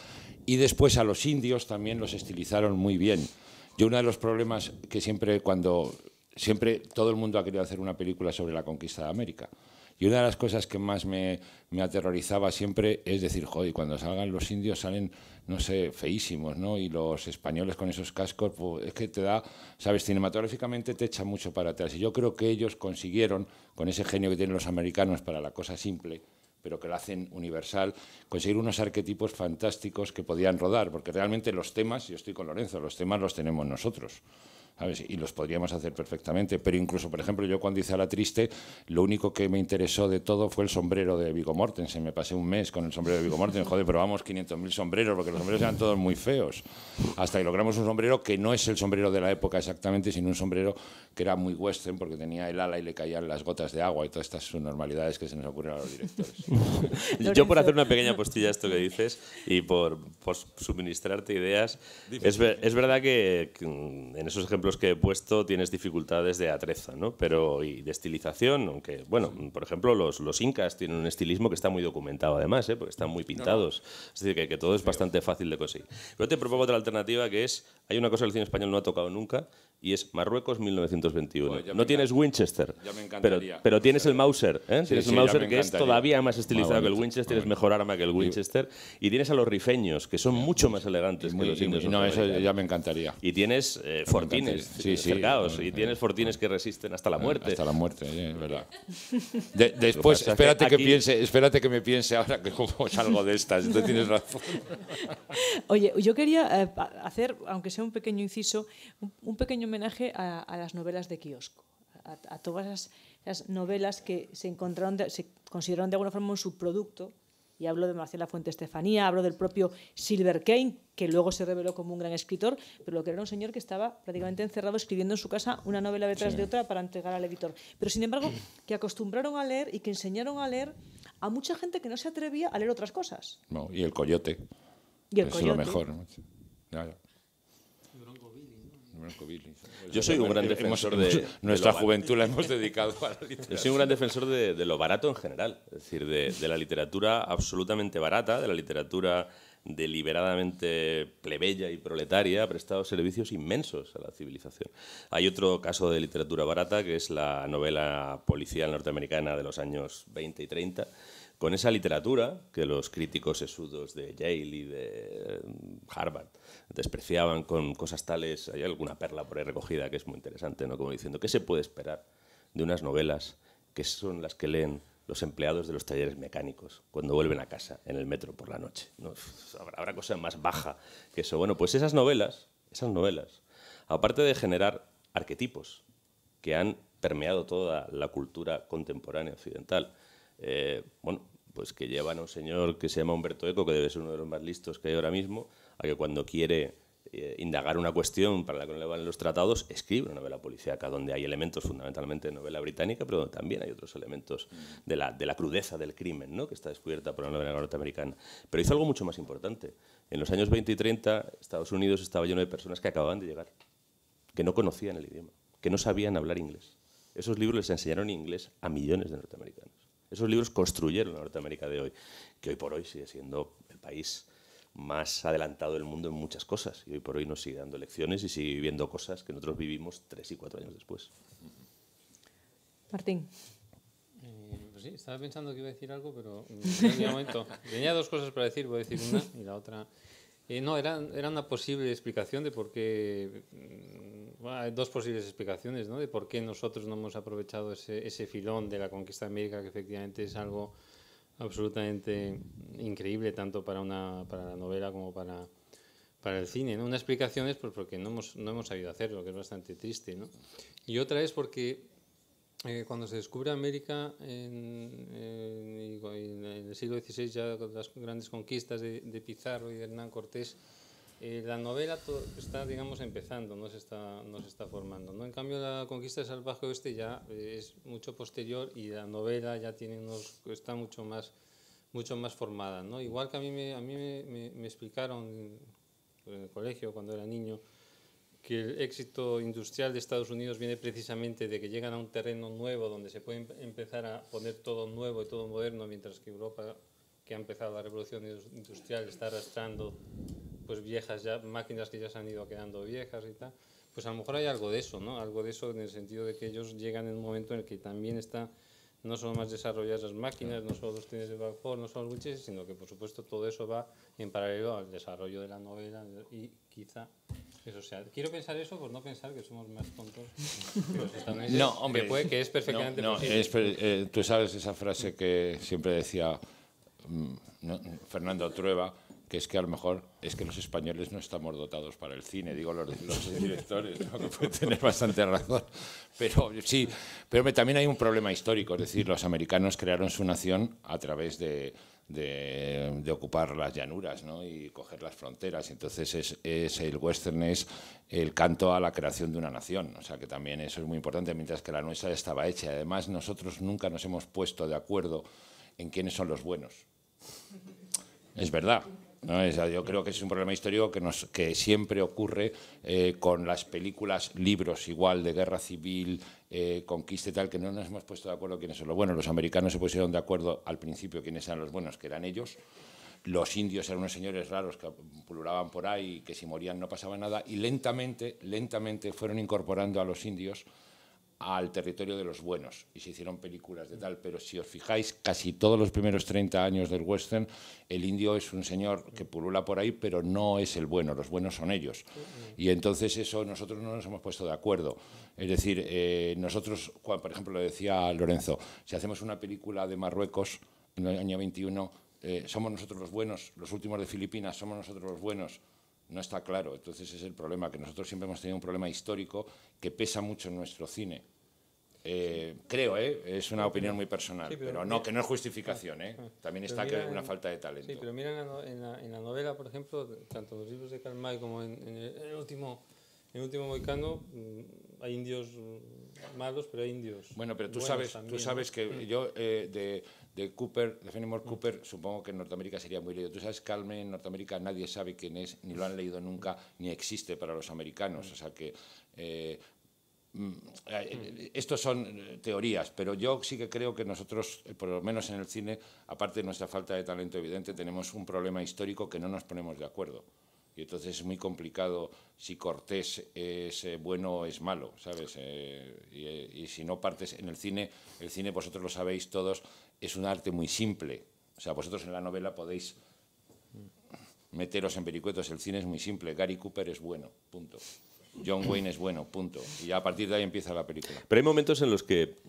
Y después a los indios también los estilizaron muy bien. Yo uno de los problemas que siempre todo el mundo ha querido hacer una película sobre la conquista de América. Y una de las cosas que más me aterrorizaba siempre es decir, joder, cuando salgan los indios salen, no sé, feísimos, ¿no? Y los españoles con esos cascos, pues es que te da, sabes, cinematográficamente te echa mucho para atrás. Y yo creo que ellos consiguieron, con ese genio que tienen los americanos para la cosa simple, pero que lo hacen universal, conseguir unos arquetipos fantásticos que podían rodar, porque realmente los temas, yo estoy con Lorenzo, los temas los tenemos nosotros, ¿sabes? Y los podríamos hacer perfectamente, pero incluso, por ejemplo, yo cuando hice A la Triste, lo único que me interesó de todo fue el sombrero de Viggo Mortensen. Me pasé un mes con el sombrero de Viggo Mortensen, joder, probamos 500.000 sombreros, porque los sombreros eran todos muy feos, hasta que logramos un sombrero que no es el sombrero de la época exactamente, sino un sombrero que era muy western, porque tenía el ala y le caían las gotas de agua y todas estas subnormalidades que se nos ocurren a los directores. Yo, por hacer una pequeña postilla a esto que dices y por suministrarte ideas, es verdad que en esos ejemplos que he puesto tienes dificultades de atreza, ¿no? Pero y de estilización, aunque, bueno, por ejemplo, los incas tienen un estilismo que está muy documentado además, porque están muy pintados. Es decir, que todo es bastante fácil de conseguir. Pero te propongo otra alternativa, que es, hay una cosa que el cine español no ha tocado nunca, y es Marruecos 1921. Bueno, no tienes Winchester, pero tienes el Mauser, ¿eh? Tienes el Mauser, que es todavía más estilizado que el Winchester, es mejor arma que el Winchester, y tienes a los rifeños, que son mucho más elegantes que los indios. No, eso ya me encantaría. Y tienes fortines cercados, y tienes fortines que resisten hasta la muerte. Hasta la muerte, es verdad. Después, espérate que me piense ahora que como salgo de estas. Tú tienes razón. Oye, yo quería hacer, aunque sea un pequeño inciso, un pequeño homenaje a las novelas de kiosco, a todas esas novelas que se consideraron de alguna forma un subproducto. Y hablo de Marcela Fuente Estefanía, hablo del propio Silver Kane, que luego se reveló como un gran escritor, pero lo que era un señor que estaba prácticamente encerrado escribiendo en su casa una novela detrás de otra para entregar al editor. Pero sin embargo, que acostumbraron a leer y que enseñaron a leer a mucha gente que no se atrevía a leer otras cosas. No, y el Coyote. Y el Coyote. Es lo mejor. Ya. Yo soy un gran defensor de... Nuestra juventud la hemos dedicado a la literatura. Yo soy un gran defensor de lo barato en general, es decir, de la literatura absolutamente barata, de la literatura deliberadamente plebeya y proletaria, ha prestado servicios inmensos a la civilización. Hay otro caso de literatura barata, que es la novela policial norteamericana de los años 20 y 30, con esa literatura que los críticos sesudos de Yale y de Harvard despreciaban con cosas tales. Hay alguna perla por ahí recogida que es muy interesante, ¿no? Como diciendo, ¿qué se puede esperar de unas novelas que son las que leen los empleados de los talleres mecánicos cuando vuelven a casa en el metro por la noche, ¿no? Habrá cosa más baja que eso. Bueno, pues esas novelas, aparte de generar arquetipos que han permeado toda la cultura contemporánea occidental, bueno, pues que llevan a un señor que se llama Humberto Eco, que debe ser uno de los más listos que hay ahora mismo, a que cuando quiere indagar una cuestión para la que no le valen los tratados, escribe una novela policíaca donde hay elementos fundamentalmente de novela británica, pero donde también hay otros elementos de la crudeza del crimen, ¿no?, que está descubierta por la novela norteamericana. Pero hizo algo mucho más importante. En los años 20 y 30, Estados Unidos estaba lleno de personas que acababan de llegar, que no conocían el idioma, que no sabían hablar inglés. Esos libros les enseñaron inglés a millones de norteamericanos. Esos libros construyeron la Norteamérica de hoy, que hoy por hoy sigue siendo el país más adelantado del mundo en muchas cosas. Y hoy por hoy nos sigue dando lecciones y sigue viviendo cosas que nosotros vivimos 3 y 4 años después. Martín. Pues Pues sí, estaba pensando que iba a decir algo, pero en un momento. Tenía dos cosas para decir, voy a decir una y la otra. No, era una posible explicación de por qué. Bueno, hay dos posibles explicaciones, ¿no? De por qué nosotros no hemos aprovechado ese filón de la conquista de América, que efectivamente es algo absolutamente increíble, tanto para la novela como para el cine, ¿no? Una explicación es porque no hemos sabido hacerlo, que es bastante triste, ¿no? Y otra es porque cuando se descubre América en el siglo XVI, ya con las grandes conquistas de Pizarro y de Hernán Cortés, la novela está, digamos, empezando, no se está formando, ¿no? En cambio, la conquista del salvaje oeste ya es mucho posterior y la novela ya está mucho más formada, ¿no? Igual que a mí me explicaron en el colegio cuando era niño que el éxito industrial de Estados Unidos viene precisamente de que llegan a un terreno nuevo donde se puede empezar a poner todo nuevo y todo moderno, mientras que Europa, que ha empezado la revolución industrial, está arrastrando pues máquinas que ya se han ido quedando viejas y tal. Pues a lo mejor hay algo de eso, ¿no? Algo de eso en el sentido de que ellos llegan en un momento en el que también está no solo más desarrolladas las máquinas, no solo los trenes de vapor, no solo los coches, sino que por supuesto todo eso va en paralelo al desarrollo de la novela y quizá eso sea. Quiero pensar eso por no pensar que somos más tontos que los estadounidenses. No, hombre, que es perfectamente posible. Tú sabes esa frase que siempre decía Fernando Trueba, que es que a lo mejor es que los españoles no estamos dotados para el cine, digo los directores, ¿no? Que pueden tener bastante razón, pero sí, pero también hay un problema histórico, es decir, los americanos crearon su nación a través de ocupar las llanuras, ¿no? Y coger las fronteras, entonces el western es el canto a la creación de una nación, o sea que también eso es muy importante, mientras que la nuestra ya estaba hecha. Además, nosotros nunca nos hemos puesto de acuerdo en quiénes son los buenos. Es verdad. ¿No? Yo creo que es un problema histórico que siempre ocurre con las películas, libros igual de guerra civil, conquista y tal, que no nos hemos puesto de acuerdo quiénes son los buenos. Los americanos se pusieron de acuerdo al principio quiénes eran los buenos, que eran ellos. Los indios eran unos señores raros que pululaban por ahí, que si morían no pasaba nada, y lentamente fueron incorporando a los indios al territorio de los buenos y se hicieron películas de tal, pero si os fijáis, casi todos los primeros 30 años del western, el indio es un señor que pulula por ahí, pero no es el bueno, los buenos son ellos. Y entonces eso nosotros no nos hemos puesto de acuerdo. Es decir, nosotros, por ejemplo, lo decía Lorenzo, si hacemos una película de Marruecos en el año 21, somos nosotros los buenos, los últimos de Filipinas, somos nosotros los buenos. No está claro, entonces es el problema, que nosotros siempre hemos tenido un problema histórico que pesa mucho en nuestro cine. Creo, es una opinión muy personal, sí, pero no, que no es justificación, también está que hay una falta de talento. Sí, pero mira en la novela, por ejemplo, tanto en los libros de Karl May como en el último Moicano, hay indios malos, pero hay indios. Bueno, pero tú sabes que yo de Cooper, de Fenimore Cooper, supongo que en Norteamérica sería muy leído. Tú sabes que Karl May en Norteamérica nadie sabe quién es, ni lo han leído nunca, ni existe para los americanos, o sea que estos son teorías, pero yo sí que creo que nosotros, por lo menos en el cine, aparte de nuestra falta de talento evidente, tenemos un problema histórico que no nos ponemos de acuerdo. Y entonces es muy complicado si Cortés es bueno o es malo, ¿sabes? Y si no partes en el cine vosotros lo sabéis todos, es un arte muy simple. O sea, vosotros en la novela podéis meteros en vericuetos, el cine es muy simple. Gary Cooper es bueno, punto. John Wayne es bueno, punto. Y ya a partir de ahí empieza la película. Pero hay momentos en los que,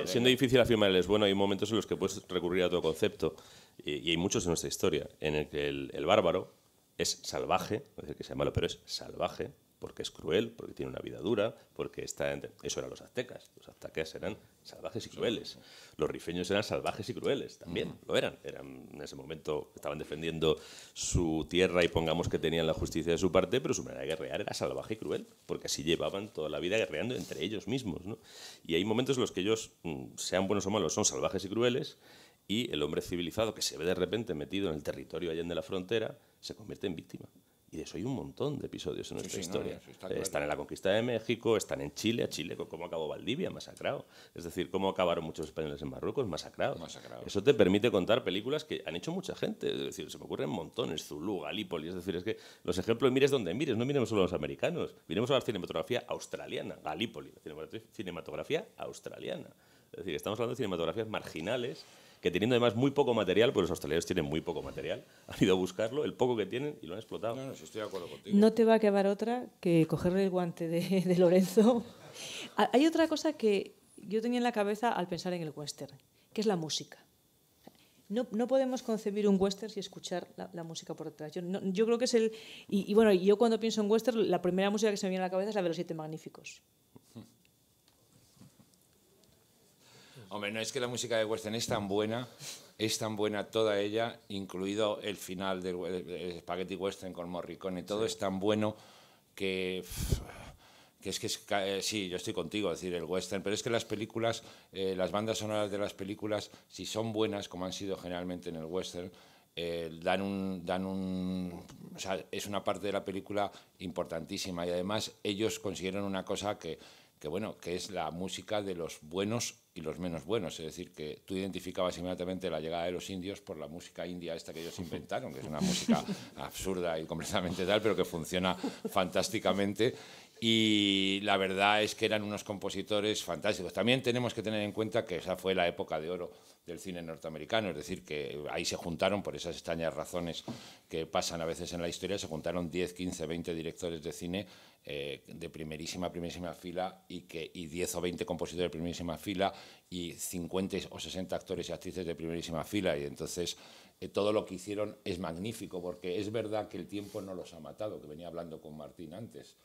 siendo difícil afirmar el es bueno, hay momentos en los que puedes recurrir a otro concepto, y hay muchos en nuestra historia, en el que el bárbaro es salvaje, no es decir que sea malo, pero es salvaje, porque es cruel, porque tiene una vida dura, porque eso eran los aztecas. Los aztecas eran salvajes y crueles. Los rifeños eran salvajes y crueles, también lo eran. En ese momento estaban defendiendo su tierra y pongamos que tenían la justicia de su parte, pero su manera de guerrear era salvaje y cruel, porque así llevaban toda la vida guerreando entre ellos mismos, ¿no? Y hay momentos en los que ellos, sean buenos o malos, son salvajes y crueles, y el hombre civilizado que se ve de repente metido en el territorio allende la frontera se convierte en víctima. Y de eso hay un montón de episodios en nuestra historia. Claro. Están en la conquista de México, están en Chile, cómo acabó Valdivia, masacrado. Es decir, cómo acabaron muchos españoles en Marruecos, masacrados. Eso te permite contar películas que han hecho mucha gente. Es decir, se me ocurren montones, Zulú, Galípoli. Es decir, es que los ejemplos mires donde mires, no miremos solo a los americanos, miremos a la cinematografía australiana, Galípoli, la cinematografía australiana. Es decir, estamos hablando de cinematografías marginales que teniendo además muy poco material, pues los australianos tienen muy poco material, han ido a buscarlo, el poco que tienen y lo han explotado. No, sí estoy de acuerdo contigo. No te va a quedar otra que cogerle el guante de Lorenzo. Hay otra cosa que yo tenía en la cabeza al pensar en el western, que es la música. No podemos concebir un western sin escuchar la música por detrás. Yo creo que es el... Y bueno, yo cuando pienso en western, la primera música que se me viene a la cabeza es la de Los Siete Magníficos. Hombre, no es que la música de western es tan buena toda ella, incluido el final del Spaghetti Western con Morricone, todo es tan bueno que sí, yo estoy contigo, es decir, el western, pero es que las películas, las bandas sonoras de las películas, si son buenas, como han sido generalmente en el western, o sea, es una parte de la película importantísima y además ellos consiguieron una cosa que es la música de los buenos y los menos buenos. Es decir, que tú identificabas inmediatamente la llegada de los indios por la música india esta que ellos inventaron, que es una música absurda y completamente tal, pero que funciona fantásticamente. Y la verdad es que eran unos compositores fantásticos. También tenemos que tener en cuenta que esa fue la época de oro del cine norteamericano, es decir, que ahí se juntaron, por esas extrañas razones que pasan a veces en la historia, se juntaron 10, 15, 20 directores de cine de primerísima fila y 10 o 20 compositores de primerísima fila y 50 o 60 actores y actrices de primerísima fila. Y entonces todo lo que hicieron es magnífico, porque es verdad que el tiempo no los ha matado, que venía hablando con Martín antes,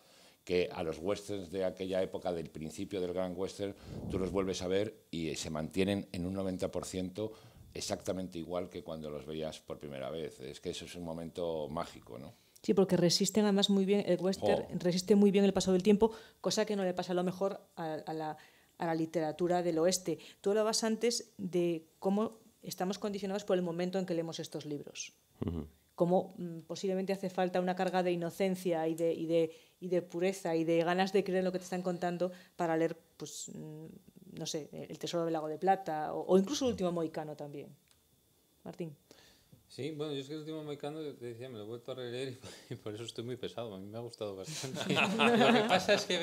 que a los westerns de aquella época, del principio del gran western, tú los vuelves a ver y se mantienen en un 90% exactamente igual que cuando los veías por primera vez. Es que eso es un momento mágico, ¿no? Sí, porque resisten además muy bien, el western resiste muy bien el paso del tiempo, cosa que no le pasa a lo mejor a la literatura del oeste. Tú hablabas antes de cómo estamos condicionados por el momento en que leemos estos libros. Uh-huh. Cómo posiblemente hace falta una carga de inocencia y de pureza y de ganas de creer en lo que te están contando para leer, pues, no sé, El Tesoro del Lago de Plata o incluso El Último Mohicano también. Martín. Sí, bueno, yo es que El Último Mohicano, te decía, me lo he vuelto a releer y por eso estoy muy pesado. A mí me ha gustado bastante. Lo que pasa es que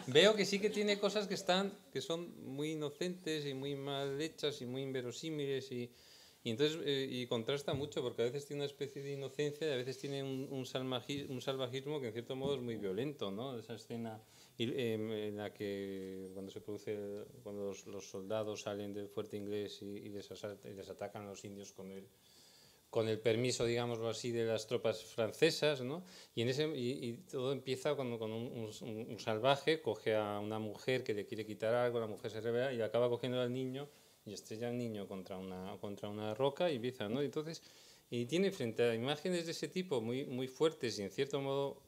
veo que sí que tiene cosas que son muy inocentes y muy mal hechas y muy inverosímiles y entonces y contrasta mucho, porque a veces tiene una especie de inocencia y a veces tiene un salvajismo que en cierto modo es muy violento, ¿no? Esa escena en la que cuando los soldados salen del fuerte inglés y les atacan a los indios con el permiso, digámoslo así, de las tropas francesas, ¿no? Y todo empieza con un salvaje coge a una mujer que le quiere quitar algo, la mujer se revela y acaba cogiendo al niño y estrella al niño contra una roca y empieza, ¿no? Entonces, y tiene frente a imágenes de ese tipo muy fuertes y en cierto modo,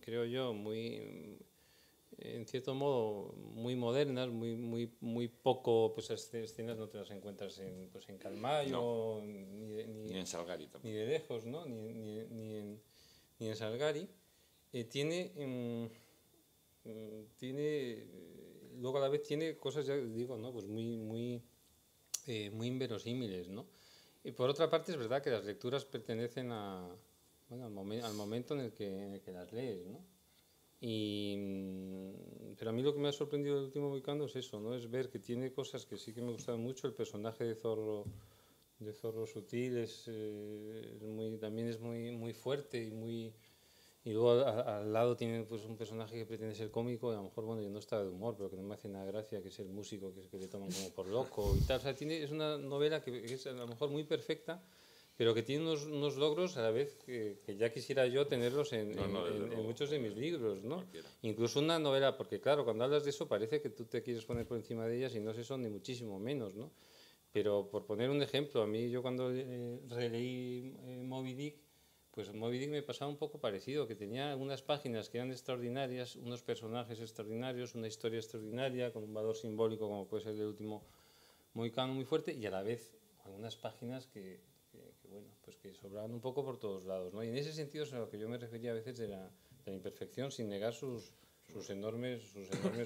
creo yo, muy modernas, muy poco, pues esas escenas no te las encuentras en Calmayo, no, ni en Salgari tampoco. Ni de lejos, ¿no? Ni en Salgari. Tiene luego a la vez tiene cosas, ya digo, ¿no? Pues muy inverosímiles, ¿no? Y por otra parte es verdad que las lecturas pertenecen al momento en el que las lees, ¿no? Pero a mí lo que me ha sorprendido del Último Mohicano es eso, ¿no? Es ver que tiene cosas que sí que me gustan mucho. El personaje de Zorro Sutil también es muy fuerte y luego al lado tiene pues un personaje que pretende ser cómico y a lo mejor, bueno, yo no estaba de humor, pero que no me hace nada gracia, que es el músico que le toman como por loco y tal. O sea, es una novela que es a lo mejor muy perfecta, pero que tiene unos logros a la vez que ya quisiera yo tenerlos en muchos de mis libros, ¿no? Incluso una novela, porque claro, cuando hablas de eso parece que tú te quieres poner por encima de ellas y no es eso ni muchísimo menos, ¿no? Pero por poner un ejemplo, a mí yo cuando releí Moby Dick, pues Moby Dick me pasaba un poco parecido, que tenía algunas páginas que eran extraordinarias, unos personajes extraordinarios, una historia extraordinaria, con un valor simbólico como puede ser El Último Mohicano muy fuerte, y a la vez algunas páginas que sobraban un poco por todos lados, ¿no? Y en ese sentido es a lo que yo me refería a veces de la imperfección, sin negar sus enormes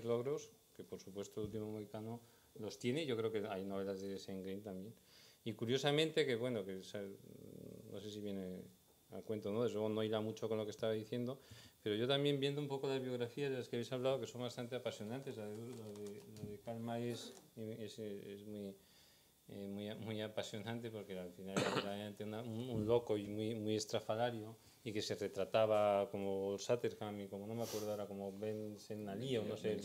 logros, que por supuesto El Último Mohicano los tiene. Yo creo que hay novelas de Sengreen también. Y curiosamente, que no sé si viene al cuento, ¿no? Desde luego no irá mucho con lo que estaba diciendo, pero yo también viendo un poco las biografías de las que habéis hablado, que son bastante apasionantes, la de Karl May es muy apasionante, porque al final era realmente un loco y muy estrafalario, y que se retrataba como Saterham y como no me acuerdo ahora, como Ben Ali o no sé.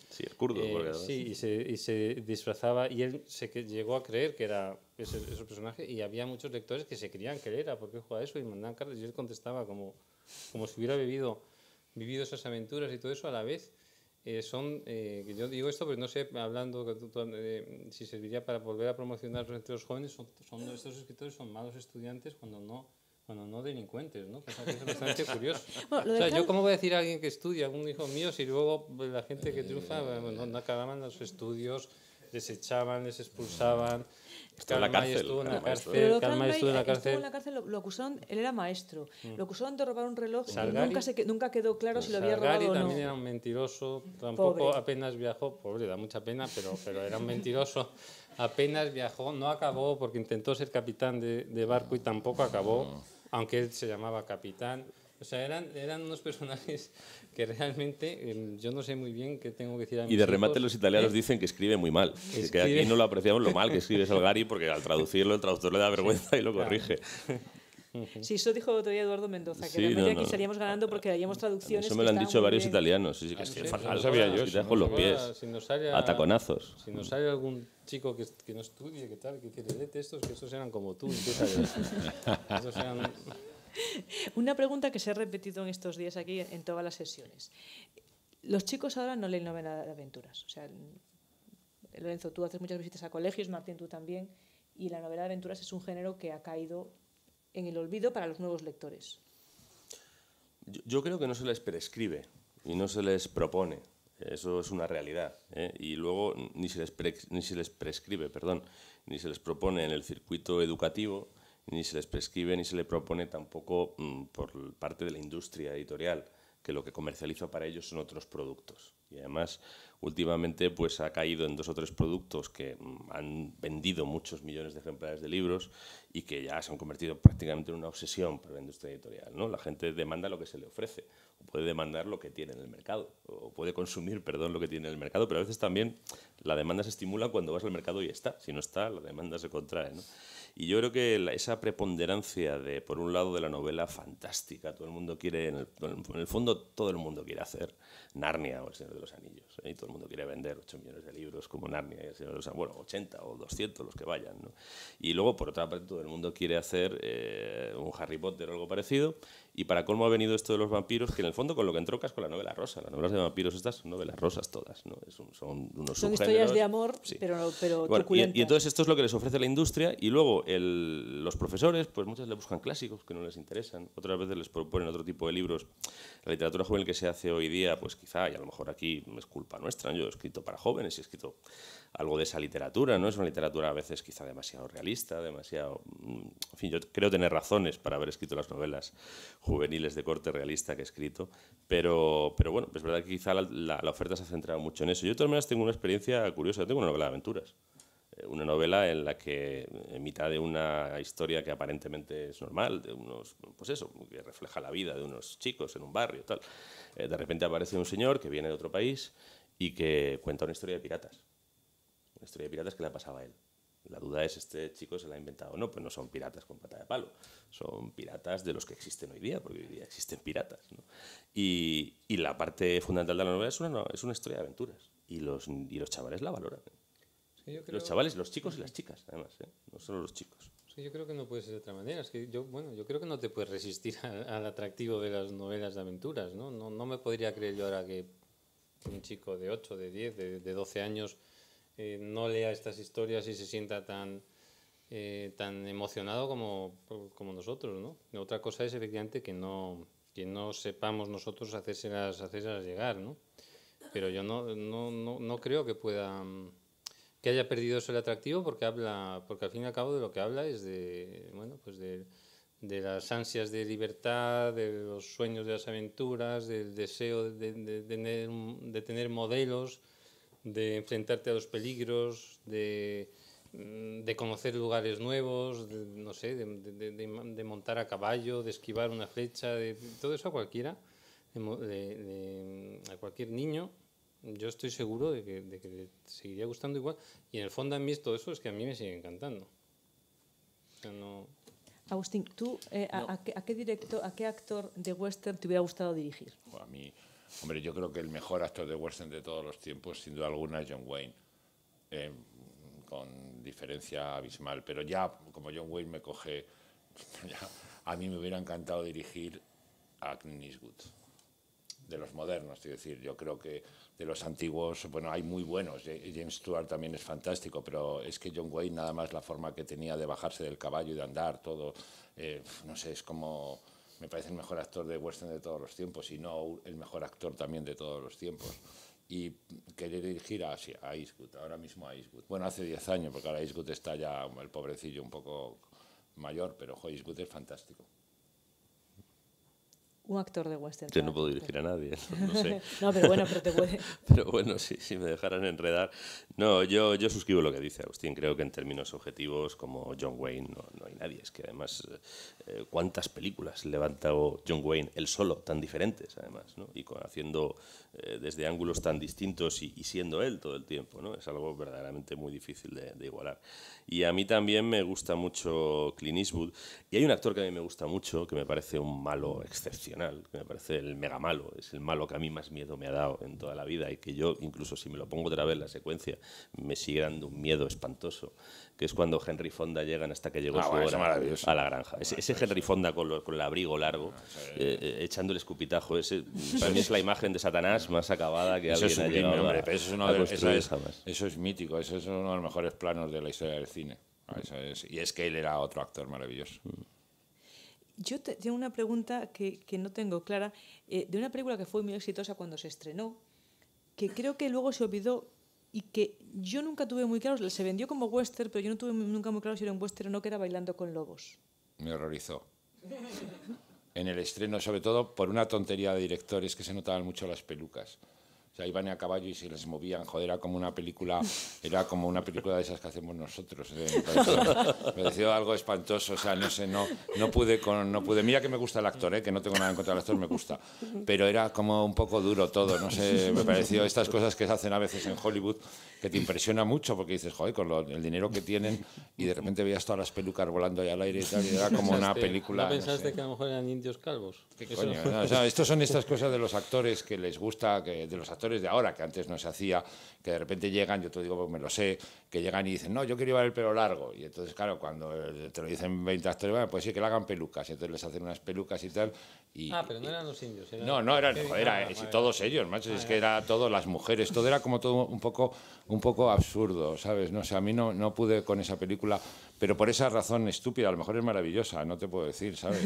Sí, el kurdo. Sí, y se disfrazaba, y él llegó a creer que era ese personaje, y había muchos lectores que se creían que él era, porque juega eso, y mandaban cartas, y él contestaba como si hubiera vivido esas aventuras y todo eso a la vez. Que yo digo esto, pero no sé, hablando si serviría para volver a promocionar entre los jóvenes, estos escritores son malos estudiantes cuando no delincuentes, ¿no? Cosa que es bastante curioso. Bueno, o sea, yo cómo voy a decir a alguien que estudia, a un hijo mío, si luego la gente que triunfa no acababan los estudios, les echaban, les expulsaban. Estuvo en la cárcel. Estuvo en la cárcel. Pero Karl May estuvo en la cárcel, lo acusaron, él era maestro, lo acusaron de robar un reloj, y nunca quedó claro si lo había robado o no. También era un mentiroso, tampoco apenas viajó, pobre, da mucha pena, pero era un mentiroso. Apenas viajó, no acabó porque intentó ser capitán de barco y tampoco acabó, aunque él se llamaba capitán. O sea, eran unos personajes que realmente yo no sé muy bien qué tengo que decir a mis Y de remate hijos. los italianos dicen que escribe muy mal. Que aquí no lo apreciamos lo mal que escribe Salgari, porque al traducirlo el traductor le da vergüenza y lo corrige. Sí, eso dijo otro día Eduardo Mendoza, que Sí, realmente aquí estaríamos ganando porque haríamos traducciones. Eso me lo han dicho varios italianos. Sí, que escribe fatal. No sabía yo. Con los pies. A taconazos. Si nos sale algún chico que no estudie, que tal, que dice, léete estos, que estos eran como tú. Esos eran... Una pregunta que se ha repetido en estos días aquí en todas las sesiones. Los chicos ahora no leen novela de aventuras. O sea, Lorenzo, tú haces muchas visitas a colegios, Martín, tú también, y la novela de aventuras es un género que ha caído en el olvido para los nuevos lectores. Yo creo que no se les prescribe y no se les propone. Eso es una realidad, ¿eh? Y luego ni se les prescribe, ni se les propone en el circuito educativo, ni se les prescribe ni se le propone tampoco por parte de la industria editorial, que lo que comercializa para ellos son otros productos. Y además, últimamente pues ha caído en 2 o 3 productos que han vendido muchos millones de ejemplares de libros y que ya se han convertido prácticamente en una obsesión para la industria editorial, ¿no? La gente demanda lo que se le ofrece, o puede demandar lo que tiene en el mercado, o puede consumir, lo que tiene en el mercado, pero a veces también la demanda se estimula cuando vas al mercado y está. Si no está, la demanda se contrae, ¿no? Y yo creo que esa preponderancia de, por un lado, de la novela fantástica, todo el mundo quiere, en el fondo todo el mundo quiere hacer Narnia o El Señor de los Anillos, ¿eh? Y todo el mundo quiere vender 8 millones de libros como Narnia y El Señor de los Anillos, bueno, 80 o 200 los que vayan, ¿no? Y luego, por otra parte, todo el mundo quiere hacer un Harry Potter o algo parecido, y para colmo ha venido esto de los vampiros, que en el fondo con lo que entrocas con la novela rosa. Las novelas de vampiros estas son novelas rosas todas, ¿no? Son unos Son subgéneros, historias de amor, sí. pero Bueno, truculentas. y entonces esto es lo que les ofrece la industria, y luego los profesores, pues muchas le buscan clásicos que no les interesan, otras veces les proponen otro tipo de libros. La literatura juvenil que se hace hoy día, pues quizá, y a lo mejor aquí es culpa nuestra, yo he escrito para jóvenes y he escrito algo de esa literatura, ¿no? Es una literatura a veces quizá demasiado realista, demasiado... En fin, yo creo tener razones para haber escrito las novelas juveniles de corte realista que he escrito, pero bueno, es verdad que quizá la oferta se ha centrado mucho en eso. Yo de todas maneras tengo una experiencia curiosa, tengo una novela de aventuras. Una novela en la que, en mitad de una historia que aparentemente es normal, de unos, pues eso, que refleja la vida de unos chicos en un barrio, tal, de repente aparece un señor que viene de otro país y que cuenta una historia de piratas. Una historia de piratas que le ha pasado a él. La duda es, ¿este chico se la ha inventado o no? Pues no son piratas con pata de palo, son piratas de los que existen hoy día, porque hoy día existen piratas, ¿no? Y la parte fundamental de la novela es una historia de aventuras, y los chavales la valoran. Sí, yo creo... Los chavales, los chicos y las chicas, además, ¿eh? No solo los chicos. Sí, yo creo que no puede ser de otra manera. Es que yo creo que no te puedes resistir al atractivo de las novelas de aventuras, ¿no? No me podría creer yo ahora que un chico de 8, de 10, de 12 años no lea estas historias y se sienta tan emocionado como nosotros, ¿no? Otra cosa es efectivamente que no sepamos nosotros hacérselas llegar, ¿no? Pero yo no creo que pueda... que haya perdido eso el atractivo, porque al fin y al cabo de lo que habla es de las ansias de libertad, de los sueños de las aventuras, del deseo de tener modelos, de enfrentarte a los peligros, de de conocer lugares nuevos, no sé, de montar a caballo, de esquivar una flecha, de todo eso a cualquiera, a cualquier niño, yo estoy seguro de que le seguiría gustando igual. Y en el fondo a mí todo eso es que a mí me sigue encantando. O sea, no... Agustín, ¿tú a qué actor de western te hubiera gustado dirigir? A mí, hombre, yo creo que el mejor actor de western de todos los tiempos, sin duda alguna, es John Wayne. Con diferencia abismal, pero ya como John Wayne me coge, ya, a mí me hubiera encantado dirigir a Clint Eastwood, de los modernos, es decir, yo creo que de los antiguos, bueno, hay muy buenos, James Stewart también es fantástico, pero es que John Wayne, nada más la forma que tenía de bajarse del caballo y de andar, todo, no sé, es como, me parece el mejor actor de western de todos los tiempos, y no el mejor actor también de todos los tiempos. Y querer dirigir a Eastwood, ahora mismo a Eastwood. Bueno, hace 10 años, porque ahora Eastwood está ya, el pobrecillo, un poco mayor, pero Eastwood es fantástico. Un actor de western. Yo no puedo dirigir a nadie, no sé. No, pero bueno, pero te puede... Pero bueno, si me dejaran enredar. No, yo suscribo lo que dice Agustín. Creo que en términos objetivos, como John Wayne, no hay nadie. Es que además, ¿cuántas películas levanta John Wayne él solo, tan diferentes además, ¿no? Y haciendo desde ángulos tan distintos y siendo él todo el tiempo, ¿no? Es algo verdaderamente muy difícil de igualar. Y a mí también me gusta mucho Clint Eastwood. Y hay un actor que a mí me gusta mucho, que me parece un malo excepcional, que me parece el mega malo. Es el malo que a mí más miedo me ha dado en toda la vida y que yo, incluso si me lo pongo otra vez la secuencia, me sigue dando un miedo espantoso, que es cuando Henry Fonda llegan hasta que llegó su hora a la granja. Ese Henry Fonda con el abrigo largo, echando el escupitajo, ese para mí es la imagen de Satanás más acabada que alguien ha llegado a construir jamás. Eso es mítico, eso es uno de los mejores planos de la historia del cine. Y es que él era otro actor maravilloso. Yo tengo una pregunta que no tengo clara, de una película que fue muy exitosa cuando se estrenó, que creo que luego se olvidó y que yo nunca tuve muy claro, se vendió como western, pero yo no tuve nunca muy claro si era un western o no, que era Bailando con Lobos. Me horrorizó. En el estreno, sobre todo por una tontería de directores que se notaban mucho las pelucas. O sea, iban a caballo y se les movían, joder, era como una película de esas que hacemos nosotros. Me pareció algo espantoso, o sea, no sé, no pude. Mira que me gusta el actor, que no tengo nada en contra del actor, me gusta, pero era como un poco duro todo, no sé, me pareció estas cosas que se hacen a veces en Hollywood, que te impresiona mucho porque dices, joder, con el dinero que tienen, y de repente veías todas las pelucas volando ahí al aire y tal, y era como una película. ¿No pensaste que a lo mejor eran indios calvos? ¿Qué coño? No, o sea, estos son estas cosas de los actores que les gusta, de los actores de ahora, que antes no se hacía, que de repente llegan, yo te digo porque me lo sé, que llegan y dicen, no, yo quiero llevar el pelo largo. Y entonces, claro, cuando te lo dicen 20 actores, bueno, pues sí, que le hagan pelucas. Y entonces les hacen unas pelucas y tal. Pero no eran los indios. No eran, joder, todos ellos, macho, es que era todo, las mujeres, todo era como todo un poco absurdo, ¿sabes? No sé, a mí no pude con esa película, pero por esa razón estúpida, a lo mejor es maravillosa, no te puedo decir, ¿sabes?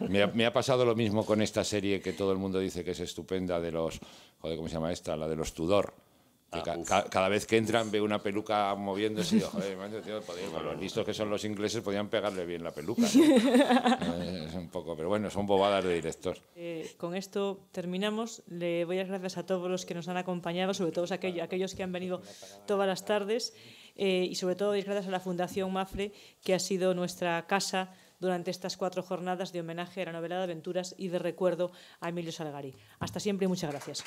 Me ha pasado lo mismo con esta serie que todo el mundo dice que es estupenda de los, joder, ¿cómo se llama esta? La de los Tudor. Que cada vez que entran ve una peluca moviéndose y digo, joder, macho, tío, con los listos que son los ingleses podían pegarle bien la peluca, ¿no? Es un poco, pero bueno, son bobadas de director. Con esto terminamos. Le voy a dar gracias a todos los que nos han acompañado, sobre todo a aquellos que han venido todas las tardes, y sobre todo gracias a la Fundación Mapfre, que ha sido nuestra casa durante estas 4 jornadas de homenaje a la novela de aventuras y de recuerdo a Emilio Salgari. Hasta siempre y muchas gracias.